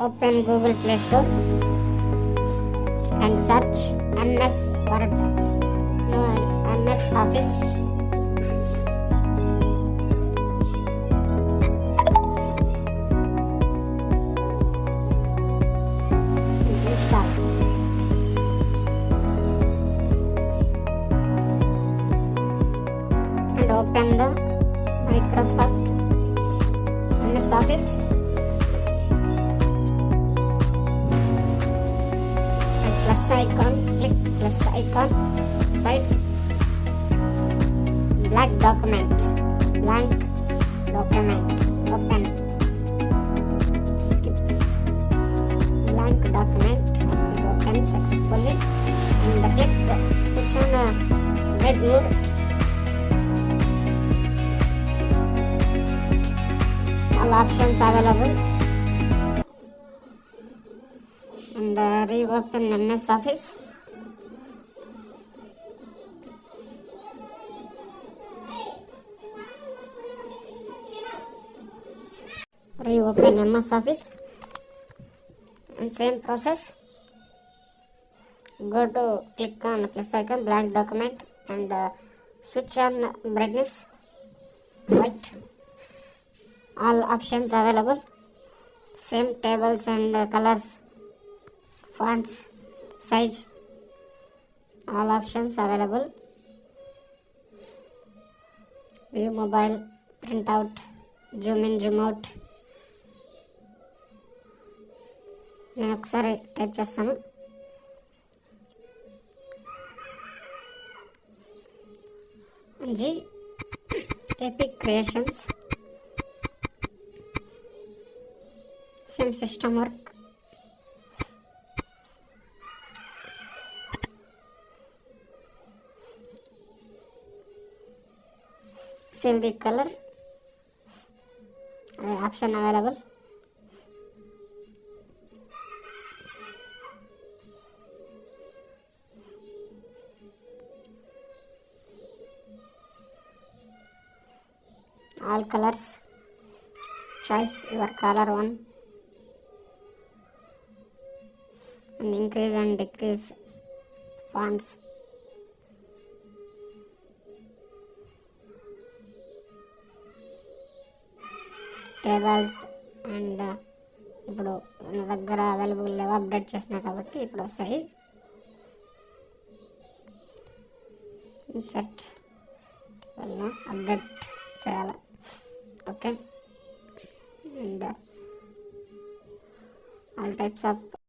Open Google Play Store and search MS Word, MS Office. Install. And open the Microsoft MS Office. And plus icon, click plus icon, side, blank document, open, skip. Blank document is opened successfully, and click the switch on red mode. All options available, and reopen MS Office. Reopen MS Office, and same process. Go to click on plus icon, blank document, and switch on brightness white. All options available, same tables and colors, fonts, size, all options available. View mobile, print out, zoom in, zoom out. నేను ఒకసారి type చేస్తాను. Epic Creations, same system work. Fill the color, option available. All colors, choice your color one, and increase and decrease fonts. Tables and ఇప్పుడు నా దగ్గర available లేవు, update చేసినా కాబట్టి ఇప్పుడు వస్తాయి. ఇన్సర్ట్ అప్డేట్ చేయాలి. Okay, and all types of